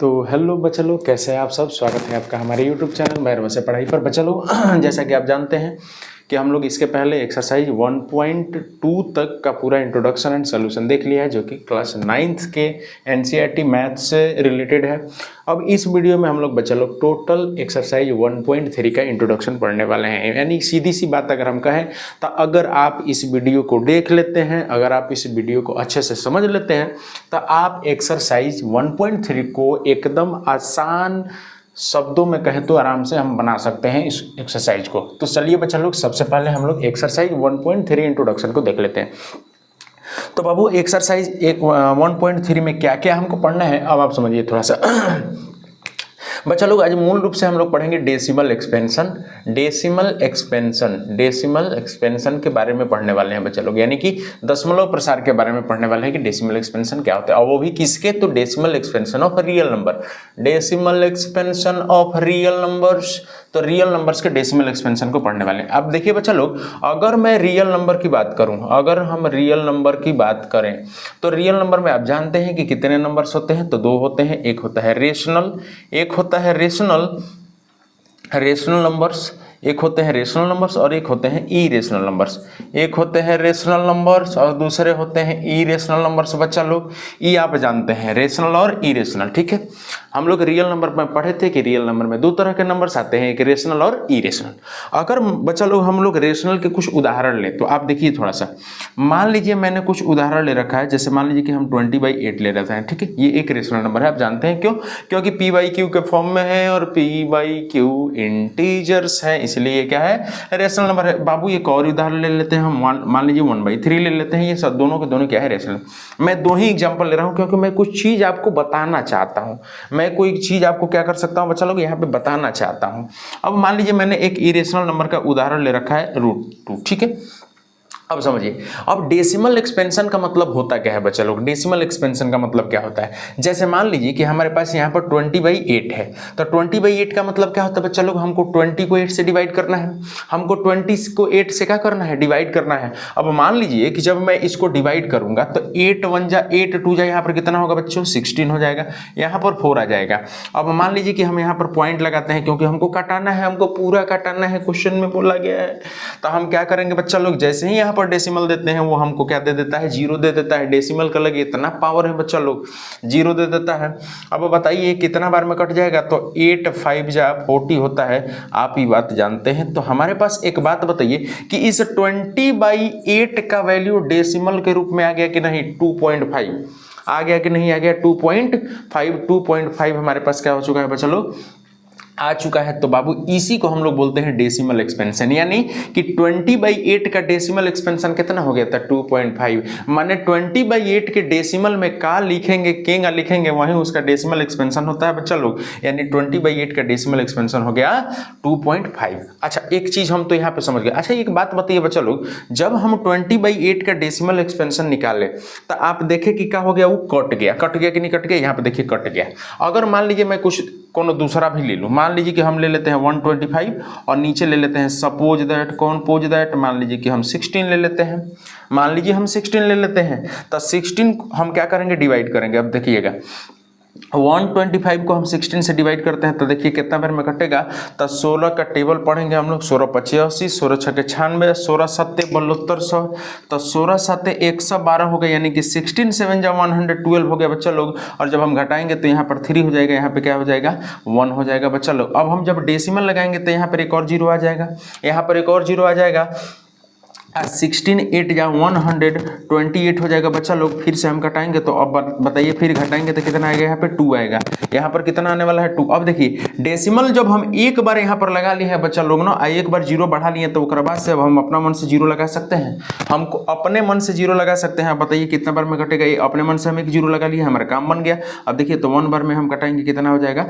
तो हेलो बच्चा लोग, कैसे हैं आप सब। स्वागत है आपका हमारे यूट्यूब चैनल भैरव से पढ़ाई पर। बच्चा लोग जैसा कि आप जानते हैं कि हम लोग इसके पहले एक्सरसाइज 1.2 तक का पूरा इंट्रोडक्शन एंड सोल्यूशन देख लिया है, जो कि क्लास 9th के एनसीईआरटी मैथ से रिलेटेड है। अब इस वीडियो में हम लोग बच्चा लोग टोटल एक्सरसाइज 1.3 का इंट्रोडक्शन पढ़ने वाले हैं। यानी सीधी सी बात अगर हम कहें तो अगर आप इस वीडियो को देख लेते हैं, अगर आप इस वीडियो को अच्छे से समझ लेते हैं, तो आप एक्सरसाइज 1.3 को एकदम आसान शब्दों में कहें तो आराम से हम बना सकते हैं इस एक्सरसाइज को। तो चलिए बच्चा लोग, सबसे पहले हम लोग एक्सरसाइज 1.3 इंट्रोडक्शन को देख लेते हैं। तो बाबू एक्सरसाइज 1.3 में क्या क्या हमको पढ़ना है, अब आप समझिए थोड़ा सा। बच्चा लोग आज मूल रूप से हम लोग पढ़ेंगे डेसिमल एक्सपेंशन के बारे में पढ़ने वाले हैं बच्चा लोग। यानी कि दशमलव प्रसार के बारे में पढ़ने वाले हैं कि डेसिमल एक्सपेंशन क्या होता है, और वो भी किसके, तो decimal expansion of real number. Decimal expansion of real numbers, तो रियल नंबर्स के डेसिमल एक्सपेंशन को पढ़ने वाले हैं। अब देखिए बच्चा लोग, अगर मैं रियल नंबर की बात करूं, अगर हम रियल नंबर की बात करें तो रियल नंबर में आप जानते हैं कि कितने नंबर्स होते हैं, तो दो होते हैं। एक होता है रेशनल, एक होता है रेशनल नंबर्स, एक होते हैं रेशनल नंबर्स और एक होते हैं इरेशनल नंबर्स। एक होते हैं रेशनल नंबर्स और दूसरे होते हैं इरेशनल नंबर्स। बच्चा लोग ये आप जानते हैं, रेशनल और इरेशनल, ठीक है। हम लोग रियल नंबर में पढ़े थे कि रियल नंबर में दो तरह के नंबर्स आते हैं, एक रेशनल और इरेशनल। अगर बच्चा लोग हम लोग रेशनल के कुछ उदाहरण ले तो आप देखिए थोड़ा सा, मान लीजिए मैंने कुछ उदाहरण ले रखा है। जैसे मान लीजिए कि हम 20/8 ले रहे हैं, ठीक है। ये एक रेशनल नंबर है, आप जानते हैं क्यों, क्योंकि p/q के फॉर्म में है और p/q इंटीजर्स है, इसलिए क्या है, रेशनल नंबर है। बाबू एक और उदाहरण ले लेते हैं हम, मान लीजिए 1/3 ले लेते हैं। ये सब दोनों के दोनों क्या है, रेशनल। मैं दो ही एग्जांपल ले रहा हूं क्योंकि मैं कुछ चीज आपको बताना चाहता हूं। मैं कोई चीज आपको क्या कर सकता हूं बच्चा लोग, यहाँ पे बताना चाहता हूं। अब मान लीजिए मैंने एक इरेशनल नंबर का उदाहरण ले रखा है √2, ठीक है। अब समझिए, अब डेसिमल एक्सपेंशन का मतलब होता क्या है बच्चा लोग। डेसिमल एक्सपेंशन का मतलब क्या होता है, जैसे मान लीजिए कि हमारे पास यहाँ पर 20/8 है, तो 20/8 का मतलब क्या होता है बच्चा लोग, हमको 20 को 8 से डिवाइड करना है, हमको 20 को 8 से क्या करना है, डिवाइड करना है। अब मान लीजिए कि जब मैं इसको डिवाइड करूंगा तो 8 1 जा 8 2 जा, यहाँ पर कितना होगा बच्चों, 16 हो जाएगा, यहाँ पर 4 आ जाएगा। अब मान लीजिए कि हम यहाँ पर पॉइंट लगाते हैं क्योंकि हमको काटाना है, हमको पूरा काटाना है, क्वेश्चन में बोला गया है। तो हम क्या करेंगे बच्चा लोग, जैसे ही यहाँ पर डेसिमल देते हैं वो हमको क्या दे देता है, 0 दे देता है। डेसिमल का लगे इतना पावर है बच्चा लोग, 0 दे देता है। अब बताइए कितना बार में कट जाएगा, तो 8 5 जा 40 होता है। आप ये बात जानते हैं। तो हमारे पास एक बात बताइए कि इस 20/8 का वैल्यू डेसिमल के रूप में आ गया कि नहीं, 2.5 आ गया कि नहीं आ गया, 2.5 हमारे पास क्या हो चुका है बच्चा लोग, आ चुका है। तो बाबू इसी को हम लोग बोलते हैं डेसिमल एक्सपेंशन। यानी कि 20/8 का डेसिमल एक्सपेंशन कितना हो गया था, 2.5। माने 20/8 के डेसिमल में का लिखेंगे, केंगा लिखेंगे, वहीं उसका डेसिमल एक्सपेंशन होता है बच्चा लोग। यानी 20/8 का डेसिमल एक्सपेंशन हो गया 2.5। अच्छा एक चीज हम तो यहाँ पे समझ गए। अच्छा एक बात बताइए बच्चा लोग, जब हम 20/8 का डेसिमल एक्सपेंशन निकाले तो आप देखें कि क्या हो गया, वो कट गया कि नहीं कट गया, यहाँ पे देखिए कट गया। अगर मान लीजिए मैं कुछ कोनो दूसरा भी ले लूँ, मान लीजिए कि हम ले लेते हैं 125 और नीचे ले लेते हैं सपोज दैट मान लीजिए कि हम 16 ले लेते हैं, मान लीजिए हम 16 ले लेते हैं, तो 16 हम क्या करेंगे, डिवाइड करेंगे। अब देखिएगा 125 को हम 16 से डिवाइड करते हैं तो देखिए कितना बार में कटेगा, तो 16 का टेबल पढ़ेंगे हम लोग, 16 5 80, 16 6 96, 16 7 7200, तो 16 7 112 हो गया। यानी कि 16 7 जा 112 हो गया बच्चा लोग। और जब हम घटाएंगे तो यहाँ पर 3 हो जाएगा, यहाँ पे क्या हो जाएगा, 1 हो जाएगा बच्चा लोग। अब हम जब डेसिमल लगाएंगे तो यहाँ पर एक और 0 आ जाएगा, यहाँ पर एक और 0 आ जाएगा। 16 8 जा 128 हो जाएगा बच्चा लोग। फिर से हम घटाएंगे तो अब बताइए, फिर घटाएंगे तो कितना आएगा, यहाँ पे 2 आएगा, यहाँ पर कितना आने वाला है, 2। अब देखिए डेसिमल जब हम एक बार यहाँ पर लगा लिए हैं बच्चा लोग ना, एक बार 0 बढ़ा लिए तो उसके बाद से अब हम अपना मन से 0 लगा सकते हैं, हमको अपने मन से 0 लगा सकते हैं। अब बताइए कितना बार में घटेगा, ये अपने मन से हम एक 0 लगा लिए, हमारा काम बन गया। अब देखिए तो 1 बार में हम घटाएंगे कितना हो जाएगा,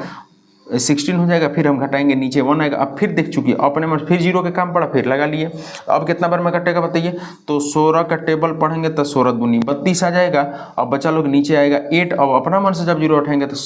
16 हो जाएगा, फिर हम घटाएंगे नीचे 1 आएगा। अब फिर देख चुकी अपने में फिर 0 के काम पड़ा, फिर लगा लिए। अब कितना बार में कटेगा बताइए, तो 16 का टेबल पढ़ेंगे तो 16 दूनी 32 आ जाएगा। अब बच्चा लोग नीचे आएगा 8, अब अपना मन से जब 0 उठाएंगे तो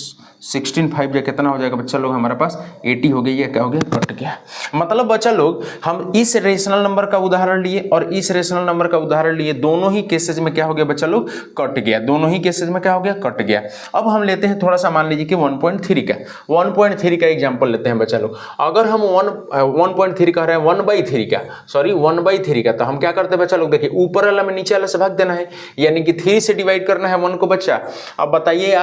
16 5 या कितना हो जाएगा बच्चा लोग, हमारे पास 80 हो गई है, क्या हो गया, कट गया। मतलब बच्चा लोग हम इस रेशनल नंबर का उदाहरण लिए और इस रेशनल नंबर का उदाहरण लिए, दोनों ही केसेज में क्या हो गया बच्चा लोग, कट गया। दोनों ही केसेज में क्या हो गया, कट गया। अब हम लेते हैं थोड़ा सा, मान लीजिए कि 1.3 का 1.3 का एग्जाम्पल लेते हैं बच्चा लोग। अगर हम 1.3 कह रहे हैं 1/3 का, सॉरी 1/3 का, तो हम क्या करते हैं बच्चा लोग, देखिए ऊपर वाला में नीचे वाला से भाग देना है, यानी कि 3 से डिवाइड करना है 1 को बच्चा। अब बताइए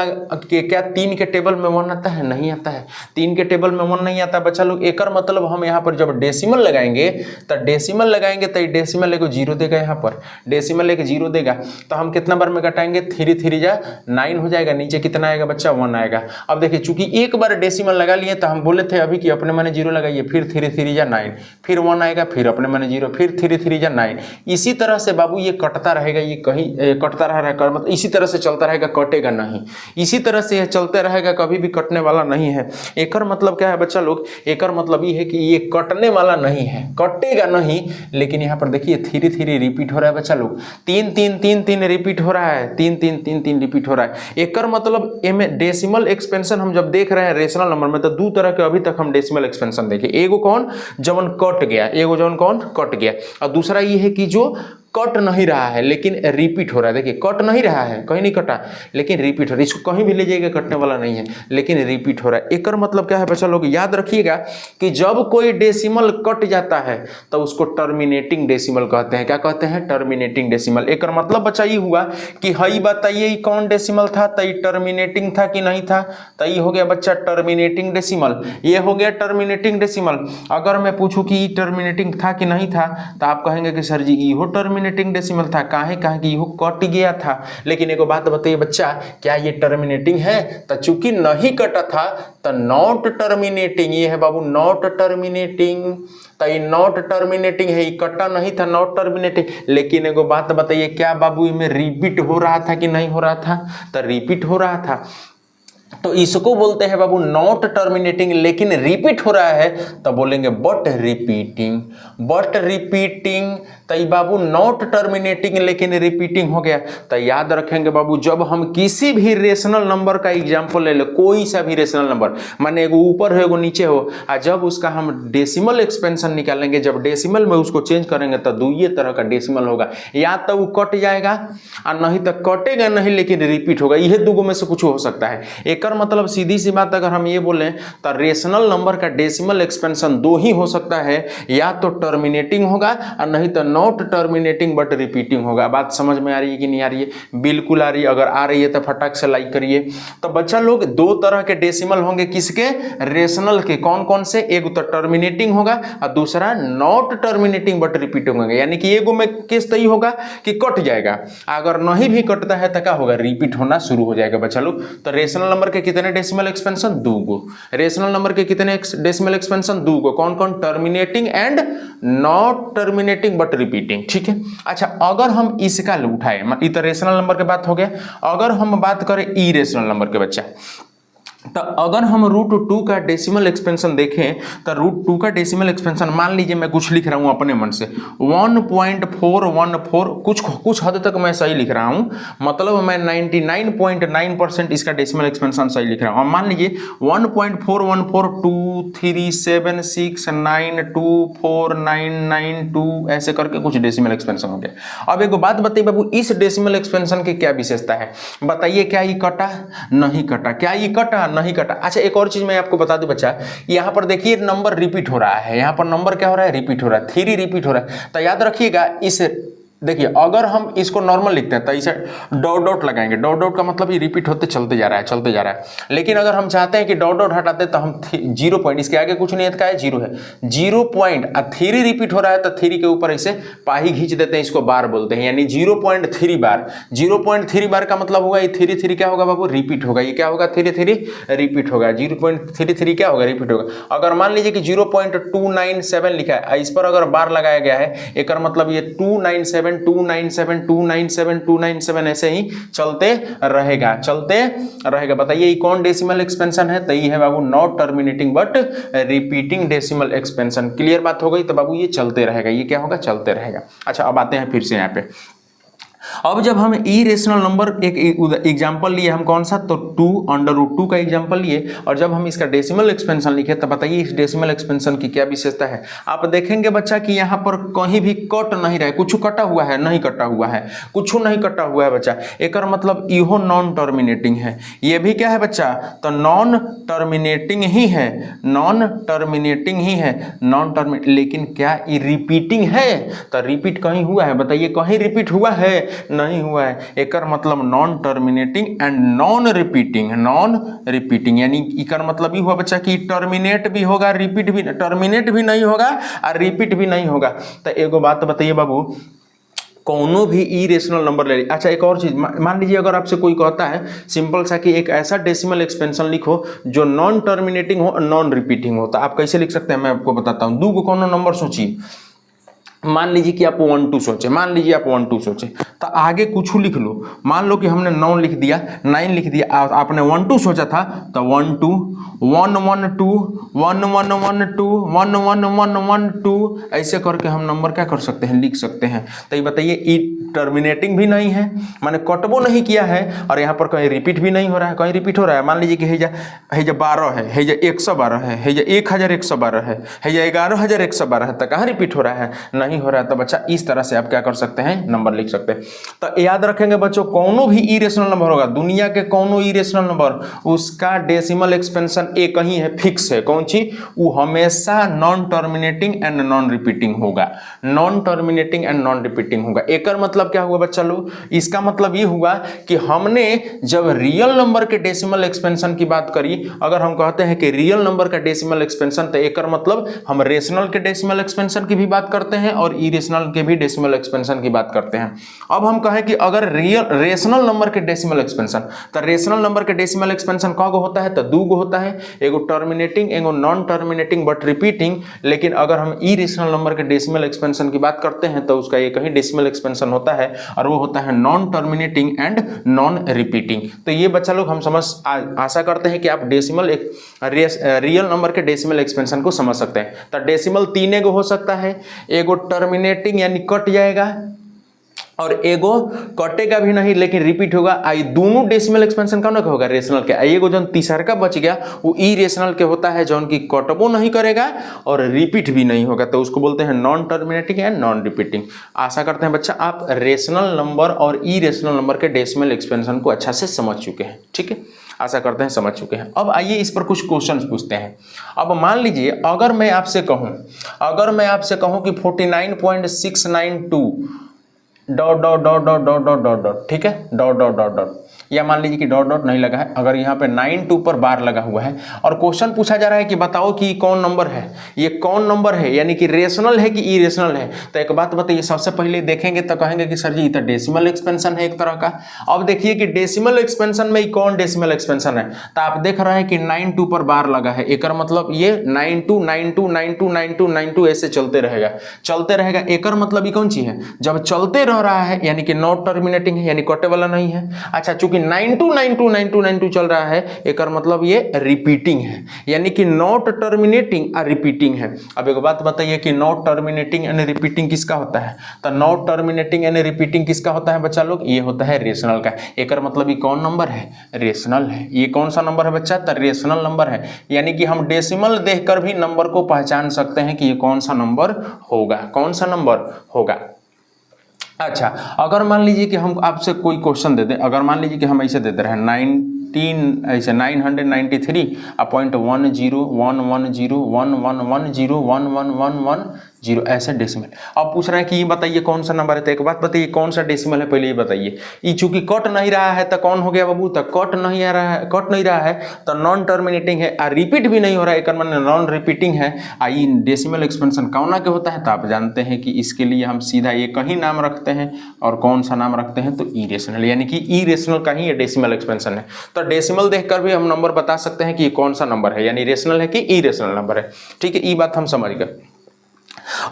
कि क्या 3 के टेबल में 1 आता है, नहीं आता है। 3 के टेबल में 1 नहीं आता बच्चा लोग। एकर मतलब हम यहाँ पर जब डेसिमल लगाएंगे तो डेसिमल लगाएंगे तो डेसिमल एक 0 देगा, यहाँ पर डेसिमल एक 0 देगा। तो हम कितना बार में घटाएंगे, 3 3 जा 9 हो जाएगा, नीचे कितना आएगा बच्चा, 1 आएगा। अब देखिए चूंकि एक बार डेसिमल लगा लिए तो हम बोले थे अभी कि अपने माने 0 लगाइए, फिर 3 3 जा 9, फिर 1 आएगा, फिर अपने माने 0, फिर 3 3 जा 9। इसी तरह से बाबू ये कटता रहेगा, ये कहीं कटता रहेगा, मतलब इसी तरह से चलता रहेगा, कटेगा नहीं। इसी तरह से यह चलते रहेगा, कभी भी कटने वाला नहीं है। एकर मतलब क्या है बच्चा लोग, एकर मतलब ये है कि ये कटने वाला नहीं है, कटेगा नहीं। लेकिन यहाँ पर देखिए 3 3 रिपीट हो रहा है बच्चा लोग, 3 3 3 3 रिपीट हो रहा है, 3 3 3 3 रिपीट हो रहा है। एकर मतलब एमे डेसिमल एक्सपेंशन हम जब देख रहे हैं रेशनल नंबर में, तो दो तरह के अभी तक हम डेसिमल एक्सपेंशन देखे। एगो कौन, जवन कट गया, एगो जवन कौन कट गया, और दूसरा ये है कि जो कट नहीं रहा है लेकिन रिपीट हो रहा है। देखिए कट नहीं रहा है, कहीं नहीं कटा, लेकिन रिपीट हो रहा है। इसको कहीं भी ले जाइएगा, कटने वाला नहीं है, लेकिन रिपीट हो रहा है। एकर मतलब क्या है बच्चा लोग, याद रखिएगा कि जब कोई डेसिमल कट जाता है तो उसको टर्मिनेटिंग डेसिमल कहते हैं। क्या कहते हैं, टर्मिनेटिंग डेसिमल। एकर मतलब बच्चा ये हुआ कि हई बताइए कौन डेसिमल था, तो टर्मिनेटिंग था कि नहीं था, तो ये हो गया बच्चा टर्मिनेटिंग डेसिमल, ये हो गया टर्मिनेटिंग डेसिमल। अगर मैं पूछूं कि टर्मिनेटिंग था कि नहीं था, तो आप कहेंगे कि सर जी इहो टर्मिनेटिंग डेसिमल था, काहे कि इहो कट गया था। लेकिन एगो बात बताइए बच्चा, क्या ये टर्मिनेटिंग है, तो चूंकि नहीं कटा था तो नॉट टर्मिनेटिंग, ये है बाबू नॉट टर्मिनेटिंग, तो ये नॉट टर्मिनेटिंग है, ये कटा नहीं था, नॉट टर्मिनेटिंग। लेकिन एगो बात बताइए, क्या बाबू इनमें रिपीट हो रहा था कि नहीं हो रहा था, तो रिपीट हो रहा था, तो इसको बोलते हैं बाबू नॉट टर्मिनेटिंग। लेकिन रिपीट हो रहा है तो बोलेंगे बट रिपीटिंग, बट रिपीटिंग। तो बाबू नॉट टर्मिनेटिंग लेकिन रिपीटिंग हो गया। तो याद रखेंगे बाबू, जब हम किसी भी रेशनल नंबर का एग्जांपल ले ले, कोई सा भी रेशनल नंबर, माने एगो ऊपर हो एगो नीचे हो, और जब उसका हम डेसिमल एक्सपेंशन निकालेंगे, जब डेसिमल में उसको चेंज करेंगे तो दुइये तरह का डेसिमल होगा, या तो वो कट जाएगा और नहीं तो कटेगा नहीं लेकिन रिपीट होगा। यह दोनों में से कुछ हो सकता है। एकर मतलब सीधी सी बात अगर हम ये बोलें तो रेशनल नंबर का डेसिमल एक्सपेंशन दो ही हो सकता है, या तो टर्मिनेटिंग होगा और नहीं तो नॉट टर्मिनेटिंग बट रिपीटिंग होगा। बात समझ में आ रही है कि नहीं आ रही है? बिल्कुल आ रही है। अगर आ रही है तो फटाक से लाइक करिए। तो बच्चा लोग दो तरह के डेसिमल होंगे, किसके? रेशनल के। कौन कौन से? एक तो टर्मिनेटिंग होगा और दूसरा नॉट टर्मिनेटिंग बट रिपीटिंग होगा। यानी कि एगो में केस तय होगा कि कट जाएगा, अगर नहीं भी कटता है तो क्या होगा? रिपीट होना शुरू हो जाएगा बच्चा लोग। तो रेशनल नंबर के कितने डेसिमल एक्सपेंशन? दो गो। रेशनल नंबर के कितने डेसिमल एक्सपेंशन? दो गो। कौन कौन? Terminating and not terminating but repeating. ठीक है। अच्छा, अगर हम इसका उठाए, तो रेशनल नंबर के बात हो गया। अगर हम बात करें ई रेशनल नंबर के बच्चा, तो अगर हम √2 का डेसिमल एक्सपेंशन देखें तो √2 का डेसिमल एक्सपेंशन, मान लीजिए मैं कुछ लिख रहा हूं अपने मन से 1.414, कुछ हद तक मैं सही लिख रहा हूं, मतलब मैं 99.9% इसका डेसिमल एक्सपेंशन सही लिख रहा हूं। मान लीजिए 1.4142376924992 ऐसे करके कुछ डेसिमल एक्सपेंशन हो गया। अब एक बात बताइए बाबू, इस डेसिमल एक्सपेंशन की क्या विशेषता है? बताइए, क्या ये कटा? नहीं कटा। क्या ये कटा? नहीं कटा। अच्छा, एक और चीज मैं आपको बता दूं बच्चा, यहाँ पर देखिए नंबर रिपीट हो रहा है, यहाँ पर नंबर क्या हो रहा है? रिपीट हो रहा है, 3 रिपीट हो रहा है। तो याद रखिएगा, इस देखिए अगर हम इसको नॉर्मल लिखते हैं तो इसे डॉट डॉट लगाएंगे। डॉट डॉट का मतलब ये रिपीट होते चलते जा रहा है, चलते जा रहा है। लेकिन अगर हम चाहते हैं कि डॉट डॉट हटाते तो हम 0 पॉइंट, इसके आगे कुछ नहीं है, क्या है? 0 है, 0 पॉइंट। और 3 रिपीट हो रहा है तो 3 के ऊपर ऐसे पाही खींच देते हैं, इसको बार बोलते हैं, यानी 0.3 बार। 0.3 बार का मतलब होगा ये 3 क्या होगा बाबू? रिपीट होगा। ये क्या होगा? 3 रिपीट होगा। 0.33 क्या होगा? रिपीट होगा। अगर मान लीजिए कि 0.297 लिखा है, इस पर अगर बार लगाया गया है, एक मतलब ये 297 ऐसे ही चलते रहेगा, चलते रहेगा। बताइए ये कौन डेसिमल एक्सपेंशन है? तो ये है बाबू not terminating but repeating decimal expansion. Clear बात हो गई? तो बाबू ये चलते रहेगा, ये क्या होगा? चलते रहेगा। अच्छा, अब आते हैं फिर से यहाँ पे। अब जब हम इरेशनल नंबर एक एग्जांपल लिए, हम कौन सा, तो 2 का एग्जांपल लिए, और जब हम इसका डेसिमल एक्सपेंशन लिखे तब बताइए इस डेसिमल एक्सपेंशन की क्या विशेषता है। आप देखेंगे बच्चा कि यहाँ पर कहीं भी कट नहीं रहा है, कुछ कटा हुआ है, नहीं कटा हुआ है, कुछ नहीं कटा हुआ है बच्चा, एक मतलब इहो नॉन टर्मिनेटिंग है, ये भी क्या है बच्चा, तो नॉन टर्मिनेटिंग ही है, नॉन टर्मिनेटिंग ही है, नॉन टर्मिनेट, लेकिन क्या ये रिपीटिंग है, तो रिपीट कहीं हुआ है, बताइए कहीं रिपीट हुआ है, नहीं हुआ है, एकर मतलब non terminating and non repeating, यानी एकर मतलब ये हुआ बच्चा कि टर्मिनेट भी होगा, रिपीट भी, टर्मिनेट भी नहीं होगा और रिपीट भी नहीं होगा। तो एगो बात बताइए बाबू, कौनो भी इरेशनल नंबर ले लीजिए। अच्छा एक और चीज, मान लीजिए अगर आपसे कोई कहता है सिंपल सा कि एक ऐसा डेसिमल एक्सपेंशन लिखो जो नॉन टर्मिनेटिंग हो, नॉन रिपीटिंग हो, तो आप कैसे लिख सकते हैं, मैं आपको बताता हूँ। दो कोनो नंबर सोचिए, मान लीजिए कि आप 1 2 सोचे, मान लीजिए आप 1 2 सोचे, तो आगे कुछ लिख लो, मान लो कि हमने 9 लिख दिया, 9 लिख दिया, आपने 1 2 सोचा था, तो 1 2 1 1 2 1 1 1 2 1 1 1 1 2 ऐसे करके हम नंबर क्या कर सकते हैं, लिख सकते हैं। तो ये बताइए, ई टर्मिनेटिंग भी नहीं है, माने कटबो नहीं किया है, और यहाँ पर कहीं रिपीट भी नहीं हो रहा है, कहीं रिपीट हो रहा है। मान लीजिए कि हैजा 12 है, हैजा 112 है, हैजा 1112 है, हैजा 11112 है, तो कहाँ रिपीट हो रहा है, नहीं हो रहा है। तो बच्चा इस तरह से आप क्या कर सकते हैं, नंबर लिख सकते हैं। तो याद रखेंगे बच्चों, कौनो भी इरेशनल नंबर होगा, दुनिया के कौनो इरेशनल नंबर, उसका डेसिमल एक्सपेंशन एक ही है, फिक्स है, कौन सी, वो हमेशा non terminating and non repeating होगा, non terminating and non repeating होगा। एकर मतलब क्या हुआ बच्चा लोग, इसका मतलब ये हुआ कि हमने जब रियल नंबर के डेसिमल एक्सपेंशन की बात करी, अगर हम कहते हैं कि रियल नंबर का डेसिमल एक्सपेंशन, तो एकर मतलब हम रेशनल के डेसिमल एक्सपेंशन की भी बात करते हैं और इरेशनल के भी डेसिमल एक्सपेंशन की बात करते हैं। अब हम कहें कि अगर रियल रेशनल नंबर के डेसिमल एक्सपेंशन, तो रेशनल नंबर के डेसिमल एक्सपेंशन कौगो होता है, तो दूगो होता है, एगो टर्मिनेटिंग, एगो नॉन टर्मिनेटिंग बट रिपीटिंग। लेकिन अगर हम इरेशनल नंबर के डेसिमल एक्सपेंशन की बात करते हैं तो उसका एक ही डेसिमल एक्सपेंशन होता है, और वो होता है non terminating and non repeating. तो ये बच्चा लोग हम समझ आशा करते हैं कि आप डेसिमल रियल नंबर के डेसिमल एक्सपेंशन को समझ सकते हैं। तो डेसिमल 3 हो सकता है, एगो टर्मिनेटिंग यानी कट जाएगा, और एगो कटेगा भी नहीं लेकिन रिपीट होगा। आई दोनों डेसिमल एक्सपेंशन कौन का होगा, रेशनल के। एगो जो तीसरा का बच गया वो इरेशनल के होता है, जो उनकी कटबो नहीं करेगा और रिपीट भी नहीं होगा, तो उसको बोलते हैं non terminating and non repeating. आशा करते हैं बच्चा आप रेशनल नंबर और इरेशनल नंबर के डेसिमल एक्सपेंशन को अच्छा से समझ चुके हैं, ठीक है, आशा करते हैं समझ चुके हैं। अब आइए इस पर कुछ क्वेश्चंस पूछते हैं। अब मान लीजिए अगर मैं आपसे कहूं कि 49.692 dot dot dot dot dot dot dot dot, ठीक है, डॉट डॉट डॉट डॉट, या मान लीजिए कि डॉट डॉट नहीं लगा है, अगर यहाँ पे 92 पर बार लगा हुआ है और क्वेश्चन पूछा जा रहा है कि बताओ कि कौन नंबर है, ये कौन नंबर है, यानी कि रेशनल है कि इरेशनल है। तो एक बात बताइए, सबसे पहले देखेंगे तो कहेंगे कि सर जी ये तो डेसिमल एक्सपेंशन है एक तरह का। अब देखिए कि डेसिमल एक्सपेंशन में कौन डेसिमल एक्सपेंशन है, तो आप देख रहे हैं कि 92 पर बार लगा है, एक मतलब ये 92 92 92 92 92 ऐसे चलते रहेगा। एकर मतलब ये कौन सी है, जब चलते रह रहा है यानी कि नॉट टर्मिनेटिंग है, यानी कटे वाला नहीं है। अच्छा, चूंकि 92 92 92 92 चल रहा है, एकर मतलब ये रिपीटिंग है, यानी कि नॉट टर्मिनेटिंग और रिपीटिंग है। अब एक बात बताइए कि नॉट टर्मिनेटिंग एंड रिपीटिंग किसका होता है, तो नॉट टर्मिनेटिंग एंड रिपीटिंग किसका होता है बच्चा लोग, ये होता है रेशनल का। एकर मतलब ये कौन नंबर है, रेशनल है। ये कौन सा नंबर है बच्चा, तो रेशनल नंबर है, यानी कि हम डेसिमल देखकर भी नंबर को पहचान सकते हैं कि ये कौन सा नंबर होगा। अच्छा, अगर मान लीजिए कि हम आपसे कोई क्वेश्चन दे दें, अगर मान लीजिए कि हम ऐसे दे रहे हैं 993.110110111011110 ऐसे डेसिमल। अब पूछ रहे हैं कि ये बताइए कौन सा नंबर है, तो एक बात बताइए कौन सा डेसिमल है, पहले ये बताइए। ये चूंकि कट नहीं रहा है तो कौन हो गया बाबू, तो कट नहीं रहा है तो नॉन टर्मिनेटिंग है, और रिपीट भी नहीं हो रहा है, एक मतलब नॉन रिपीटिंग है। आई डेसिमल एक्सपेंशन कौन के होता है, तो आप जानते हैं कि इसके लिए हम सीधा ये कहीं नाम रखते हैं, और कौन सा नाम रखते हैं, तो इरेशनल, यानी कि इरेशनल का ही ये डेसिमल एक्सपेंशन है। तो डेसिमल देखकर भी हम नंबर बता सकते हैं कि ये कौन सा नंबर है, यानी रेशनल है कि इरेशनल नंबर है, ठीक है, ये बात हम समझ गए।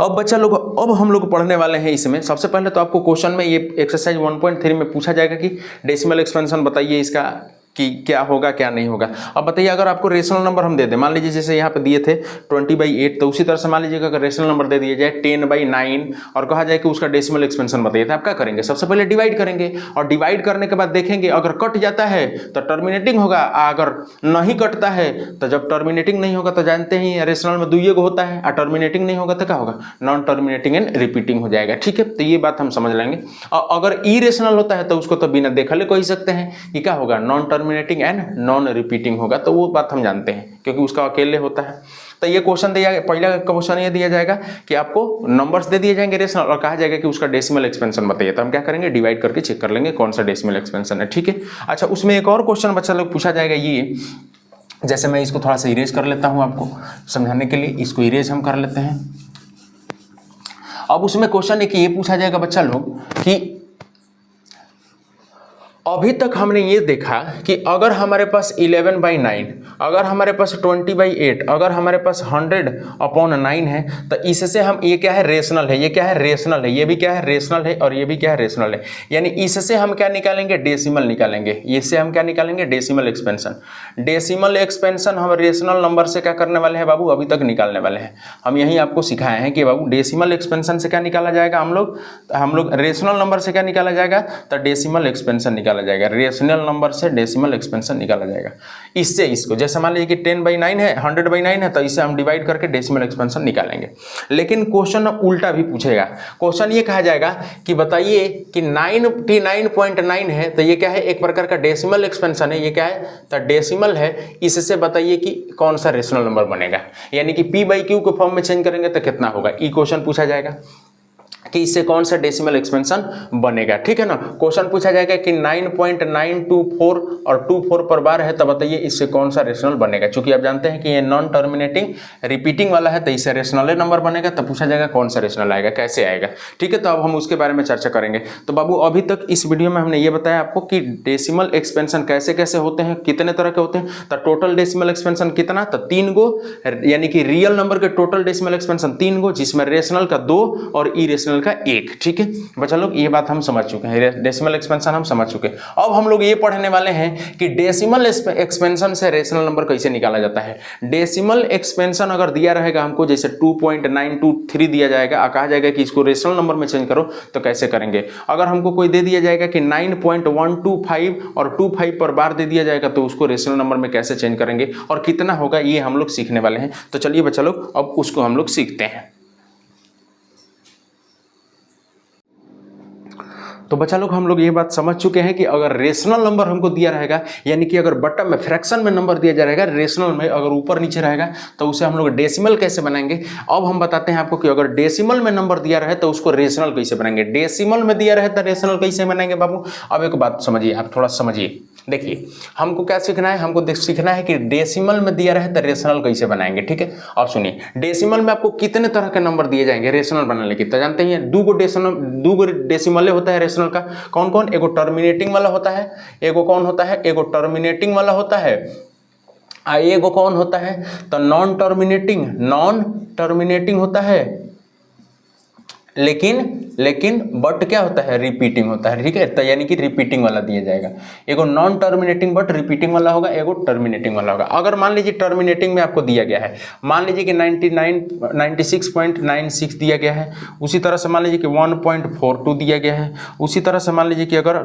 अब बच्चा लोग, अब हम लोग पढ़ने वाले हैं इसमें। सबसे पहले तो आपको क्वेश्चन में ये एक्सरसाइज 1.3 में पूछा जाएगा कि डेसिमल एक्सपेंशन बताइए इसका कि क्या होगा क्या नहीं होगा। अब बताइए अगर आपको रेशनल नंबर हम दे दें, मान लीजिए जैसे यहाँ पे दिए थे 20/8, तो उसी तरह से मान लीजिए अगर रेशनल नंबर दे दिया जाए 10/9 और कहा जाए कि उसका डेसिमल एक्सपेंशन बताइए, तो आप क्या करेंगे? सबसे पहले डिवाइड करेंगे और डिवाइड करने के बाद देखेंगे अगर कट जाता है तो टर्मिनेटिंग होगा, अगर नहीं कटता है तो जब टर्मिनेटिंग नहीं होगा तो जानते हैं रेशनल में 2 होता है और टर्मिनेटिंग नहीं होगा तो क्या होगा? नॉन टर्मिनेटिंग एंड रिपीटिंग हो जाएगा। ठीक है, तो ये बात हम समझ लेंगे। और अगर इरेशनल होता है तो उसको तो बिना देखले कह सकते हैं कि क्या होगा? Non terminating and non repeating होगा, तो वो बात हम जानते हैं क्योंकि उसका अकेले होता है। तो ये क्वेश्चन दिया, पहला क्वेश्चन ये दिया जाएगा कि आपको नंबर्स दे दिए जाएंगे रेशनल और कहा जाएगा कि उसका डेसिमल एक्सपेंशन बताइए, तो हम क्या करेंगे? डिवाइड करके चेक कर लेंगे कौन सा डेसिमल एक्सपेंशन है। ठीक है, अच्छा उसमें एक और क्वेश्चन बच्चा लोग पूछा जाएगा, ये जैसे मैं इसको थोड़ा सा इरेज कर लेता हूं आपको समझाने के लिए, इसको इरेज हम कर लेते हैं। अब उसमें क्वेश्चन है कि ये पूछा जाएगा बच्चा लोग कि अभी तक हमने ये देखा कि अगर हमारे पास 11/9, अगर हमारे पास 20/8, अगर हमारे पास 100/9 है, तो इससे हम, ये क्या है? रेशनल है। ये क्या है? रेशनल है। ये भी क्या है? रेशनल है और ये भी क्या है? रेशनल है। यानी इससे हम क्या निकालेंगे? डेसिमल निकालेंगे। इससे हम क्या निकालेंगे? Decimal expansion. डेसिमल एक्सपेंशन हम रेशनल नंबर से क्या करने वाले हैं बाबू? अभी तक निकालने वाले हैं। हम यही आपको सिखाए हैं कि बाबू डेसिमल एक्सपेंशन से क्या निकाला जाएगा? हम लोग रेशनल नंबर से क्या निकाला जाएगा? तो डेसिमल एक्सपेंशन निकाला जाएगा। रेशनल नंबर से डेसिमल एक्सपेंशन निकाला जाएगा। इससे इसको, जैसे मान लीजिए कि 10/9 है, 100/9 है, तो इसे हम डिवाइड करके डेसिमल एक्सपेंशन निकालेंगे। लेकिन क्वेश्चन उल्टा भी पूछेगा। क्वेश्चन ये कहा जाएगा कि बताइए कि 99.9 है, तो ये क्या है? एक प्रकार का डेसिमल एक्सपेंशन है। ये क्या है? तो डेसिमल है। इससे बताइए कि कौन सा रेशनल नंबर बनेगा, यानी कि P/Q को फॉर्म में चेंज करेंगे तो कितना होगा? ये क्वेश्चन पूछा जाएगा कि इससे कौन सा डेसिमल एक्सपेंशन बनेगा। ठीक है ना, क्वेश्चन पूछा जाएगा कि 9.924 और 24 पर बार है, तो बताइए इससे कौन सा रेशनल बनेगा। क्योंकि आप जानते हैं कि ये नॉन टर्मिनेटिंग रिपीटिंग वाला है, तो इससे रेशनल नंबर बनेगा। तो पूछा जाएगा कौन सा रेशनल आएगा, कैसे आएगा। ठीक है, तो अब हम उसके बारे में चर्चा करेंगे। तो बाबू अभी तक इस वीडियो में हमने ये बताया आपको कि डेसिमल एक्सपेंशन कैसे कैसे होते हैं, कितने तरह के होते हैं। तो टोटल डेसिमल एक्सपेंशन कितना? तो 3 गो, यानी कि रियल नंबर के टोटल डेसिमल एक्सपेंशन 3 गो, जिसमें रेशनल का 2 और इरेशनल का 1। ठीक है बच्चा लोग, ये बात हम समझ चुके हैं, डेसिमल एक्सपेंशन हम समझ चुके हैं। अब हम लोग ये पढ़ने वाले हैं कि डेसिमल एक्सपेंशन से रेशनल नंबर कैसे निकाला जाता है। डेसिमल एक्सपेंशन अगर दिया रहेगा हमको, जैसे 2.923 दिया जाएगा, कहा जाएगा कि इसको रेशनल नंबर में चेंज करो, तो कैसे करेंगे। अगर हमको कोई दे दिया जाएगा कि 9.125 और 25 पर बार दे दिया जाएगा, तो उसको रेशनल नंबर में कैसे चेंज करेंगे और कितना होगा, ये हम लोग सीखने वाले हैं। तो चलिए बच्चा लोग अब उसको हम लोग सीखते हैं। तो बच्चा लोग हम लोग ये बात समझ चुके हैं कि अगर रेशनल नंबर हमको दिया रहेगा, यानी कि अगर बटन में फ्रैक्शन में नंबर दिया जा रहेगा, रेशनल में अगर ऊपर नीचे रहेगा, तो उसे हम लोग डेसिमल कैसे बनाएंगे। अब हम बताते हैं आपको कि अगर डेसिमल में नंबर दिया रहे तो उसको रेशनल कैसे बनाएंगे। डेसिमल में दिया रहे तो रेशनल कैसे बनाएंगे बाबू। अब एक बात समझिए, आप थोड़ा समझिए, देखिए हमको क्या सीखना है, हमको सीखना है कि डेसिमल में दिया रहे तो रेशनल कैसे बनाएंगे। ठीक है, अब सुनिए, डेसिमल में आपको कितने तरह के नंबर दिए जाएंगे रेशनल बनाने के। तो जानते हैं 2 डेसिमल होता है रेशनल का। कौन कौन? एगो टर्मिनेटिंग वाला होता है, एगो कौन होता है? एगो टर्मिनेटिंग वाला होता है, एगो कौन होता है? तो नॉन टर्मिनेटिंग होता है, लेकिन बट क्या होता है? रिपीटिंग होता है। ठीक है, तो यानी कि रिपीटिंग वाला दिया जाएगा। एगो नॉन टर्मिनेटिंग बट रिपीटिंग वाला होगा, एगो टर्मिनेटिंग वाला होगा। अगर मान लीजिए टर्मिनेटिंग में आपको दिया गया है, मान लीजिए कि 96.96 दिया गया है, उसी तरह से मान लीजिए कि 1.42 दिया गया है, उसी तरह से मान लीजिए कि अगर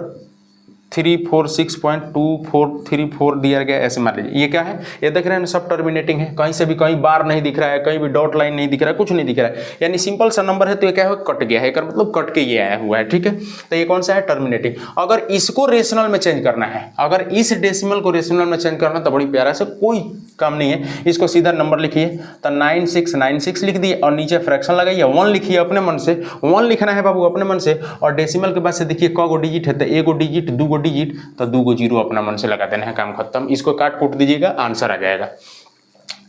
346.2434 दिया गया, ऐसे मान लीजिए। ये क्या है? ये देख रहे हैं सब टर्मिनेटिंग है, कहीं से भी कहीं बार नहीं दिख रहा है, कहीं भी डॉट लाइन नहीं दिख रहा है, कुछ नहीं दिख रहा है, यानी सिंपल सा नंबर है। तो ये क्या है? कट गया है, मतलब कट के ये आया हुआ है। ठीक है, तो ये कौन सा है? टर्मिनेटिंग। अगर इसको रेशनल में चेंज करना है, अगर इस डेसिमल को रेशनल में चेंज करना, तो बड़ी प्यारा से, कोई काम नहीं है, इसको सीधा नंबर लिखिए। तो 9696 लिख दिए और नीचे फ्रैक्शन लगाइए, 1 लिखिए अपने मन से, 1 लिखना है बाबू अपने मन से। और डेसिमल के बाद से देखिए क गो डिजिट है, तो एगो डिजिट, 2 गो डिजिट, तो 2 गो जीरो अपना मन से लगा देना है, काम खत्म। इसको काट कूट दीजिएगा, आंसर आ जाएगा।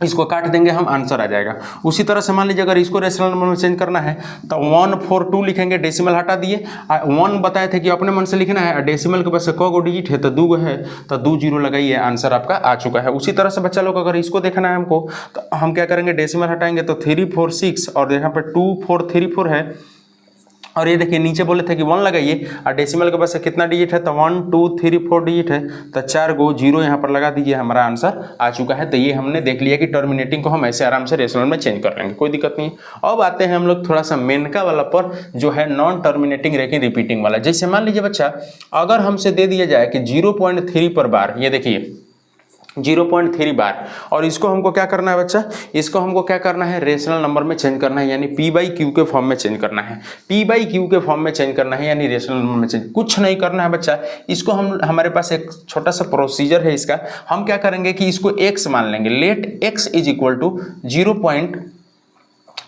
इसको काट देंगे हम, आंसर आ जाएगा। उसी तरह से मान लीजिए अगर इसको रेशनल नंबर में चेंज करना है, तो 142 लिखेंगे, डेसिमल हटा दिए, 1 बताए थे कि अपने मन से लिखना है, डेसिमल के पास से क गो डिजिट है, तो 2 गो है, तो 2 जीरो लगाइए, आंसर आपका आ चुका है। उसी तरह से बच्चा लोग अगर इसको देखना है हमको, तो हम क्या करेंगे? डेसिमल हटाएंगे तो 346 और यहाँ पर 2434 है, और ये देखिए नीचे बोले थे कि 1 लगाइए और डेसिमल के पास कितना डिजिट है, तो 1 2 3 4 डिजिट है, तो 4 गो 0 यहाँ पर लगा दीजिए, हमारा आंसर आ चुका है। तो ये हमने देख लिया कि टर्मिनेटिंग को हम ऐसे आराम से रेशनल में चेंज कर लेंगे, कोई दिक्कत नहीं है। अब आते हैं हम लोग थोड़ा सा मेनका वाला पर, जो है नॉन टर्मिनेटिंग लेकिन रिपीटिंग वाला। जैसे मान लीजिए बच्चा, अगर हमसे दे दिया जाए कि 0.3 पर बार, ये देखिए 0.3 बार, और इसको हमको क्या करना है बच्चा, इसको हमको क्या करना है, रेशनल नंबर में चेंज करना है, यानी P/Q के फॉर्म में चेंज करना है, P/Q के फॉर्म में चेंज करना है, यानी रेशनल नंबर में चेंज, कुछ नहीं करना है बच्चा। इसको हमारे पास एक छोटा सा प्रोसीजर है इसका। हम क्या करेंगे कि इसको x मान लेंगे, let x is equal to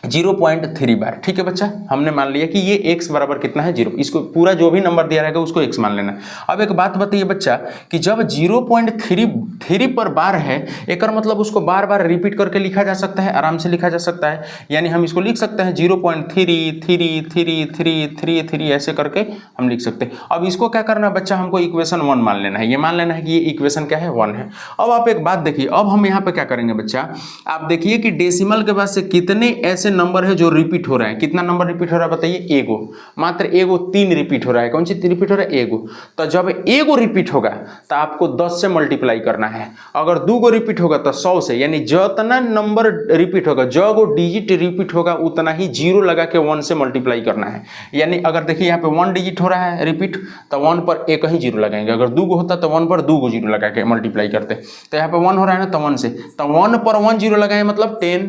0.3 bar. ठीक है बच्चा, हमने मान लिया कि ये x बराबर कितना है 0, इसको पूरा जो भी नंबर दिया रहेगा उसको x मान लेना। अब एक बात बताइए बच्चा कि जब 0.3 पर बार है, एक मतलब उसको बार बार रिपीट करके लिखा जा सकता है, आराम से लिखा जा सकता है, यानी हम इसको लिख सकते हैं 0.33333 ऐसे करके हम लिख सकते हैं। अब इसको क्या करना है बच्चा, हमको इक्वेशन 1 मान लेना है, ये मान लेना है कि ये इक्वेशन क्या है 1 है। अब आप एक बात देखिए, अब हम यहाँ पे क्या करेंगे बच्चा, आप देखिए कि डेसिमल के बाद से कितने ऐसे नंबर है जो रिपीट हो रहे हैं। कितना नंबर रिपीट हो रहा है बताइए, एगो, मात्र एगो, 3 रिपीट हो रहा है। कौन सी रिपीट हो रहा है, एगो। तो जब एगो रिपीट होगा तो आपको 10 से मल्टीप्लाई करना है, अगर 2 गो रिपीट होगा तो 100 से, यानी जितना नंबर रिपीट होगा, जो गो डिजिट रिपीट होगा उतना ही 0 लगा के 1 से मल्टीप्लाई करना है। यानी अगर देखिए यहाँ पे 1 डिजिट हो रहा है रिपीट, तो 1 पर एक ही 0 लगाएंगे, अगर 2 गो होता तो 1 पर 2 गो 0 लगा के मल्टीप्लाई करते। तो यहाँ पे 1 हो रहा है ना, तो 1 से, तो 1 पर 1 0 लगाए मतलब 10,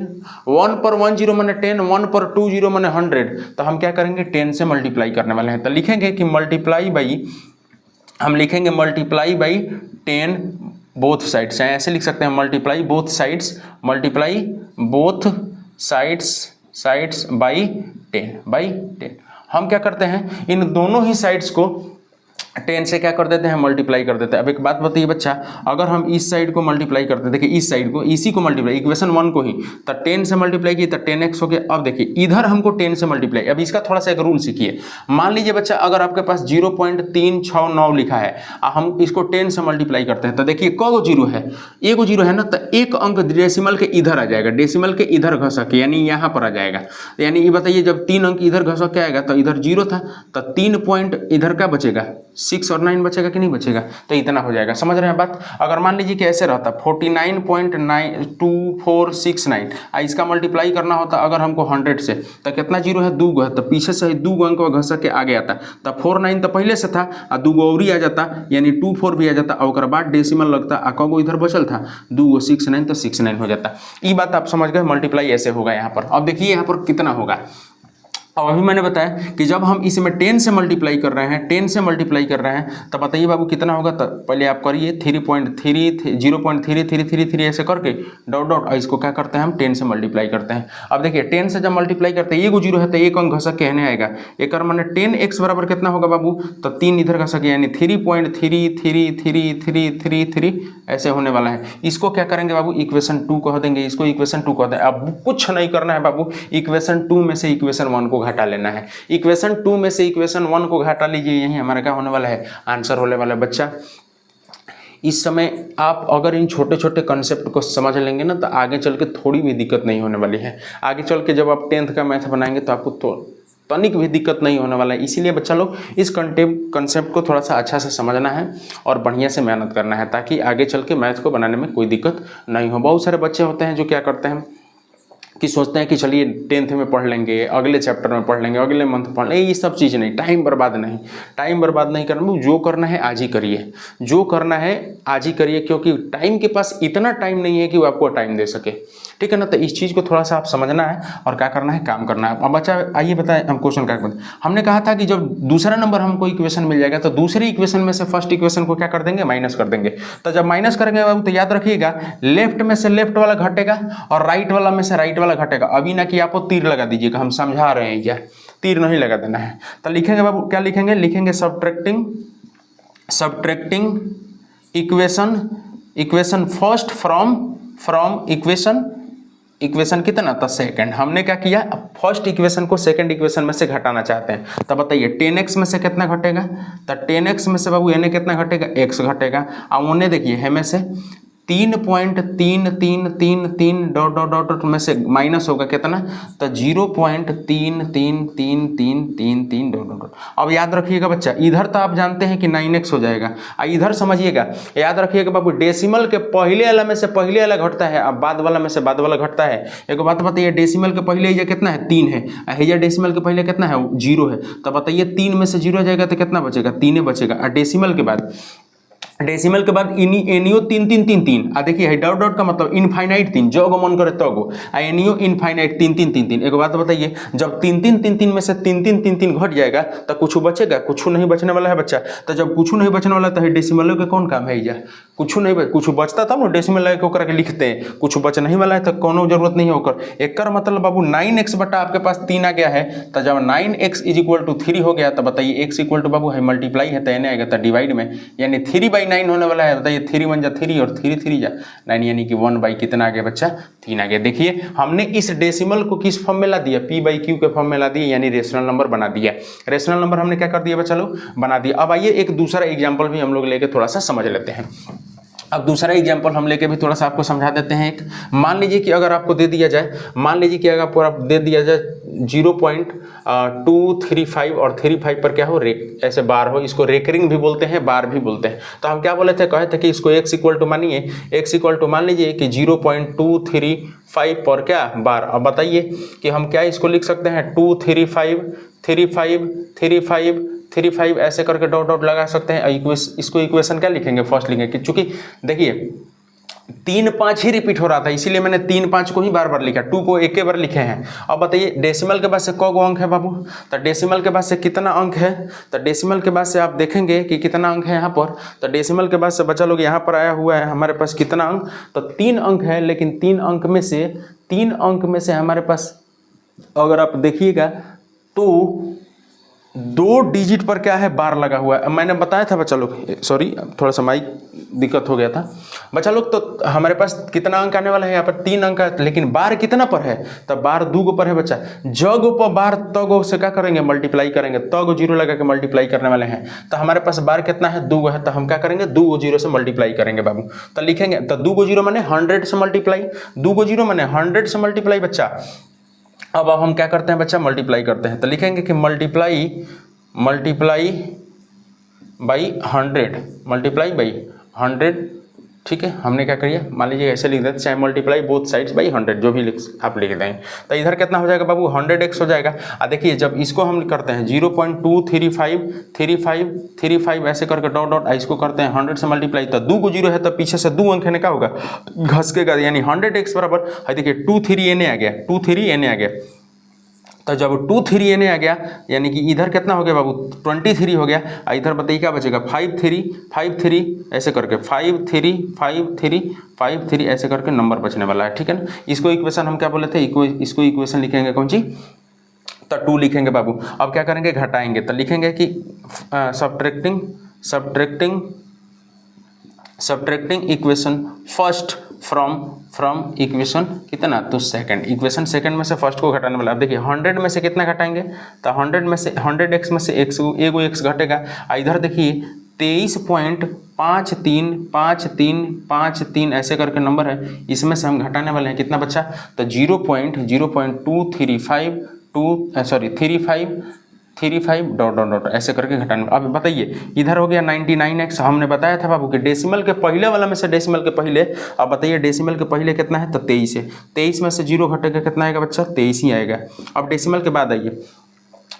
1 पर 1 0 माने 10, 1 पर 2 0 माने 100। तो हम क्या करेंगे, 10 से मल्टीप्लाई करने वाले हैं, तो लिखेंगे कि मल्टीप्लाई बाई, हम लिखेंगे मल्टीप्लाई बाई 10 बोथ साइड्स, ऐसे लिख सकते हैं, multiply both sides, multiply both sides by 10। हम क्या करते हैं, इन दोनों ही साइड्स को 10 से क्या कर देते हैं, मल्टीप्लाई कर देते हैं। अब एक बात बताइए बच्चा, अगर हम इस साइड को मल्टीप्लाई करते हैं, देखिए इस साइड को, इसी को मल्टीप्लाई, इक्वेशन 1 को ही, तो 10 से मल्टीप्लाई किए तो 10x हो गया। अब देखिए इधर हमको 10 से मल्टीप्लाई, अब इसका थोड़ा सा एक रूल सीखिए। मान लीजिए बच्चा, अगर आपके पास 0.369 लिखा है, हम इसको 10 से मल्टीप्लाई करते हैं, तो देखिए कगो 0 है, एगो 0 है ना, तो एक अंक डेसिमल के इधर आ जाएगा, डेसिमल के इधर घसक, यानी यहाँ पर आ जाएगा। यानी ये बताइए, जब 3 अंक इधर घसक के आएगा तो इधर 0 था, तो 3 पॉइंट इधर का बचेगा, 6 और 9 बचेगा कि नहीं बचेगा, तो इतना हो जाएगा। समझ रहे हैं बात। अगर मान लीजिए कि ऐसे रहता 49.92469, इसका मल्टीप्लाई करना होता अगर हमको 100 से, तो कितना 0 है, 2 गो है, तो पीछे से ही 2 गो अंक घसक के आगे आता, तो 49 तो पहले से था, और 2 गो और ही आ जाता, यानी 24 भी आ जाता, और उसके बाद डेसिमल लगता, को इधर बचल था 2 गो 69, तो 69 हो जाता। ये बात आप समझ गए, मल्टीप्लाई ऐसे होगा यहाँ पर। अब देखिए यहाँ पर कितना होगा, अब अभी मैंने बताया कि जब हम इसमें 10 से मल्टीप्लाई कर रहे हैं, 10 से मल्टीप्लाई कर रहे हैं, तब बताइए बाबू कितना होगा। तो पहले आप करिए 0.3333 ऐसे करके डॉट डॉट, और इसको क्या करते हैं हम 10 से मल्टीप्लाई करते हैं। अब देखिए 10 से जब मल्टीप्लाई करते हैं, एगो 0 है तो एक अंक घसक के कहने आएगा, एक माने 10x बराबर कितना होगा बाबू, तो 3 इधर घसक, यानी 3.333333 ऐसे होने वाला है। इसको क्या करेंगे बाबू, इक्वेशन 2 कह देंगे, इसको इक्वेशन 2 कह दें। अब कुछ नहीं करना है बाबू, इक्वेशन 2 में से इक्वेशन 1 को घटा लेना है। इक्वेशन 2 में से इक्वेशन 1 को घटा लीजिए, यही हमारा क्या होने वाला है, आंसर होने वाला है बच्चा। इस समय आप अगर इन छोटे छोटे कंसेप्ट को समझ लेंगे ना, तो आगे चल के थोड़ी भी दिक्कत नहीं होने वाली है। आगे चल के जब आप 10th का मैथ बनाएंगे तो आपको तनिक भी दिक्कत नहीं होने वाला है। इसीलिए बच्चा लोग इस कंसेप्ट को थोड़ा सा अच्छा से समझना है और बढ़िया से मेहनत करना है, ताकि आगे चल के मैथ को बनाने में कोई दिक्कत नहीं हो। बहुत सारे बच्चे होते हैं जो क्या करते हैं कि सोचते हैं कि चलिए 10th में पढ़ लेंगे, अगले चैप्टर में पढ़ लेंगे, अगले मंथ पढ़ लेंगे, ये सब चीज़ नहीं, टाइम बर्बाद नहीं करना। जो करना है आज ही करिए, जो करना है आज ही करिए, क्योंकि टाइम के पास इतना टाइम नहीं है कि वो आपको टाइम दे सके, ठीक है ना। तो इस चीज़ को थोड़ा सा आप समझना है और क्या करना है, काम करना है। अब बच्चा आइए बताएं, हम क्वेश्चन क्या करते हैं। हमने कहा था कि जब दूसरा नंबर हमको इक्वेशन मिल जाएगा तो दूसरी इक्वेशन में से फर्स्ट इक्वेशन को क्या कर देंगे, माइनस कर देंगे। तो जब माइनस करेंगे तो याद रखिएगा, लेफ्ट में से लेफ्ट वाला घटेगा और राइट वाला में से राइट वाला घटेगा। अभी ना कि आपको तीर लगा दीजिएगा, हम समझा रहे हैं क्या, तीर नहीं लगा देना है। तो लिखेंगे बाबू, क्या लिखेंगे, लिखेंगे subtracting equation first from equation कितना था, सेकंड। हमने क्या किया, फर्स्ट इक्वेशन को सेकंड इक्वेशन में से घटाना चाहते हैं। तब बताइए 10x में से कितना घटेगा, तो 10x में से बाबू एने कितना घटेगा, x घटेगा। और उन्हें देखिए हमें से 3.3333 डॉट डॉट डॉट डॉट में से माइनस होगा कितना, तो 0.33333 डॉट डॉट डॉट। अब याद रखिएगा बच्चा, इधर तो आप जानते हैं कि 9x हो जाएगा, इधर समझिएगा, याद रखिएगा बाबू, डेसिमल के पहले वाला में से पहले वाला घटता है, अब बाद वाला में से बाद वाला घटता है। एक बात बताइए, डेसिमल के पहले ये कितना है, 3 है, ये डेसिमल के पहले कितना है, 0 है, तो बताइए 3 में से 0 हो जाएगा तो कितना बचेगा, 3 बचेगा। और डेसिमल के बाद एनियो 3 देखिए डॉट डॉट का मतलब इनफाइनाइट 3, जो को मन करे तो गो, एनियो इनफाइनाइट 3 एक बात बताइए, जब 3 में से 3 घट जाएगा तो कुछ बचेगा, कुछ नहीं बचने वाला है बच्चा। तो जब कुछ नहीं बचने वाला तो डेसिमल के कौन काम है, या कुछ नहीं कुछ बचता तब ना डेसिमल को करके लिखते हैं, कुछ बच नहीं वाला है तो कोनो जरूरत नहीं होकर। एक मतलब बाबू 9x बटा आपके पास 3 आ गया है, तो जब 9x = 3 हो गया तो बताइए x = बाबू है मल्टीप्लाई है तो एन आएगा, तो डिवाइड में यानी 3/9 होने वाला है। बताइए 3 1 जा 3 और 3 3 जा 9, यानी कि 1 कितना आ गया बच्चा, 3 आ गया। देखिए हमने इस डेसिमल को किस फॉर्म में ला दिया, p/q के फॉर्म में ला दिया, यानी रेशनल नंबर बना दिया। रेशनल नंबर हमने क्या कर दिया बच्चा लोग, बना दिया। अब आइए एक दूसरा एग्जाम्पल भी हम लोग लेके थोड़ा सा समझ लेते हैं। अब दूसरा एग्जाम्पल हम लेके भी थोड़ा सा आपको समझा देते हैं। एक मान लीजिए कि अगर आपको दे दिया जाए, मान लीजिए कि अगर आपको दे दिया जाए 0.235 और 35 पर क्या हो, ऐसे बार हो, इसको रेकरिंग भी बोलते हैं, बार भी बोलते हैं। तो हम क्या बोले थे, कहे थे कि इसको x मानिए, x मान लीजिए कि 0.235 पर क्या बार। अब बताइए कि हम क्या इसको लिख सकते हैं, 235 35 35 35 ऐसे करके डॉट डॉट लगा सकते हैं। इसको इक्वेशन क्या लिखेंगे, फर्स्ट लिखेंगे, चूंकि देखिए 3 5 ही रिपीट हो रहा था, इसीलिए मैंने 3 5 को ही बार बार लिखा, 2 को एक बार लिखे हैं। अब बताइए डेसिमल के बाद से कौ अंक है बाबू, तो डेसिमल के बाद से कितना अंक है, तो डेसिमल के बाद से आप देखेंगे कि कितना अंक है यहाँ पर। तो डेसिमल के बाद से बच्चा लोग यहाँ पर आया हुआ है हमारे पास कितना अंक, तो 3 अंक है, लेकिन 3 अंक में से हमारे पास अगर आप देखिएगा तो 2 डिजिट पर क्या है, बार लगा हुआ है। मैंने बताया था बच्चा लोग, सॉरी थोड़ा सा माइक दिक्कत हो गया था बच्चा लोग। तो हमारे पास कितना अंक आने वाला है, यहाँ पर 3 अंक है, लेकिन बार कितना पर है, तो बार 2 पर है बच्चा। जगो पर बार तगो से क्या करेंगे, मल्टीप्लाई करेंगे, तगो 0 लगा के मल्टीप्लाई करने वाले हैं। तो हमारे पास बार कितना है, 2 है, तो हम क्या करेंगे, 2 0 से मल्टीप्लाई करेंगे बाबू। तो लिखेंगे, तो 2 0 माने 100 से मल्टीप्लाई, 2 0 माने 100 से मल्टीप्लाई बच्चा। अब हम क्या करते हैं बच्चा, मल्टीप्लाई करते हैं। तो लिखेंगे कि मल्टीप्लाई बाई 100, ठीक है। हमने क्या करिए, मान लीजिए ऐसे लिख देते, चाहे मल्टीप्लाई बोथ साइड्स बाई 100, जो भी आप लिख दें। तो इधर कितना हो जाएगा बाबू, 100x हो जाएगा। देखिए जब इसको हम करते हैं 0.235 ऐसे करके डॉट डॉट इसको करते हैं 100 से मल्टीप्लाई, तो 2 को 0 है तो पीछे से 2 अंक है, क्या होगा, घसकेगा, यानी 100x बराबर है। देखिए 2 3 a आ गया, 2 3 a आ गया। तो जब 2 3 a आ गया, यानी कि इधर कितना हो गया बाबू, 23 हो गया। इधर बताइए क्या बचेगा, 5 3 ऐसे करके 5 3 5 3 5 3 ऐसे करके नंबर बचने वाला है, ठीक है ना। इसको इक्वेशन हम क्या बोले थे, इसको इक्वेशन लिखेंगे कौन सी, तो 2 लिखेंगे बाबू। अब क्या करेंगे, घटाएंगे, तो लिखेंगे कि subtracting equation first from equation कितना, तो सेकंड, इक्वेशन सेकंड में से फर्स्ट को घटाने वाला। अब देखिए 100 में से कितना घटाएंगे, तो 100x में से एगो x घटेगा। इधर देखिए 23.535353 ऐसे करके नंबर है, इसमें से हम घटाने वाले हैं कितना बच्चा, तो 0.235 डॉट डॉट डॉट ऐसे करके घटाने। अब बताइए इधर हो गया 99x, हमने बताया था बाबू कि डेसिमल के पहले वाला में से डेसिमल के पहले। अब बताइए डेसिमल के पहले कितना है, तो 23 है, 23 में से 0 घटेगा, कितना आएगा बच्चा, 23 ही आएगा। अब डेसिमल के बाद आइए,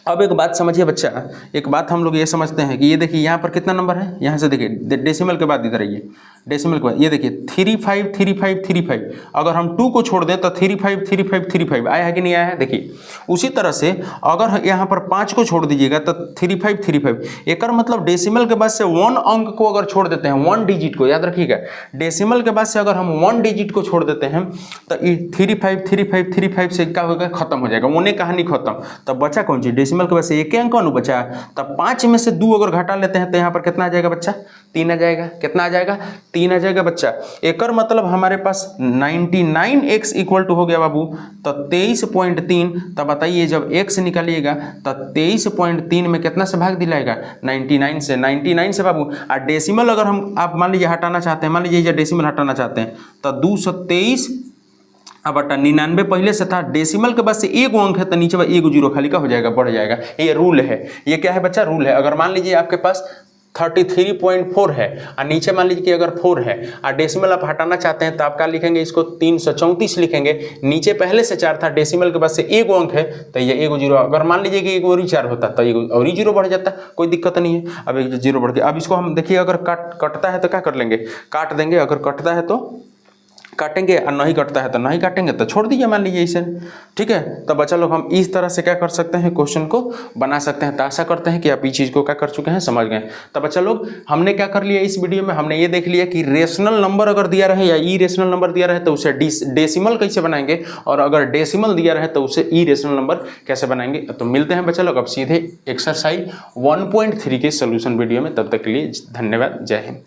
अब एक बात समझिए बच्चा, एक बात हम लोग ये समझते हैं कि ये देखिए यहाँ पर कितना नंबर है, यहाँ से देखिए डेसिमल के बाद इधर आइए, डेसिमल के बाद ये देखिए 35 अगर हम 2 को छोड़ दें तो 35 आया है कि नहीं आया है। देखिए उसी तरह से अगर यहाँ पर 5 को छोड़ दीजिएगा तो 35 एक मतलब डेसिमल के बाद से 1 अंक को अगर छोड़ देते हैं, 1 डिजिट को, याद रखिएगा डेसिमल के बाद से अगर हम 1 डिजिट को छोड़ देते हैं तो 35 से क्या होगा, खत्म हो जाएगा, उन्हें कहानी खत्म। तब बचा कौन सी, डेसिमल के वजह से एक अंक बचा, तब 5 में से 2 अगर घटा लेते हैं तो यहाँ पर कितना आ जाएगा बच्चा, 3 आ जाएगा। कितना आ जाएगा, 3 आ जाएगा बच्चा। एक मतलब हमारे पास 99x इक्वल टू हो गया बाबू तो 23.3। तब बताइए जब x निकालिएगा तो 23.3 में कितना से भाग दिलाएगा, 99 से बाबू। और डेसिमल अगर हम आप मान लीजिए हटाना चाहते हैं, मान लीजिए डेसिमल हटाना चाहते हैं तो 223 अब बटा 99 पहले से था, डेसिमल के बाद से एक अंक है तो नीचे में एक जीरो खाली का हो जाएगा, बढ़ जाएगा। ये रूल है, ये क्या है बच्चा, रूल है। अगर मान लीजिए आपके पास 33.4 है और नीचे मान लीजिए कि अगर 4 है और डेसिमल आप हटाना चाहते हैं तो आप क्या लिखेंगे, इसको 334 लिखेंगे। नीचे पहले से 4 था, डेसिमल के बाद से एक अंक है तो ये एक जीरो। अगर मान लीजिए कि एक और ही 4 होता तो एक और ही जीरो बढ़ जाता, कोई दिक्कत नहीं है। अब एक जीरो बढ़ गया। अब इसको हम देखिए अगर कटता है तो क्या कर लेंगे, काट देंगे। अगर कटता है तो काटेंगे और नहीं कटता है तो नहीं काटेंगे, तो छोड़ दीजिए मान लीजिए इसे, ठीक है। तो बच्चा लोग हम इस तरह से क्या कर सकते हैं, क्वेश्चन को बना सकते हैं। तो आशा करते हैं कि आप इस चीज़ को क्या कर चुके हैं, समझ गए। तो बच्चा लोग हमने क्या कर लिया इस वीडियो में, हमने ये देख लिया कि रेशनल नंबर अगर दिया रहे या ई रेशनल नंबर दिया रहे तो उसे डेसिमल कैसे बनाएंगे, और अगर डेसिमल दिया रहे तो उसे ई रेशनल नंबर कैसे बनाएंगे। तो मिलते हैं बच्चा लोग अब सीधे एक्सरसाइज 1.3 के सोल्यूशन वीडियो में। तब तक के लिए धन्यवाद, जय हिंद।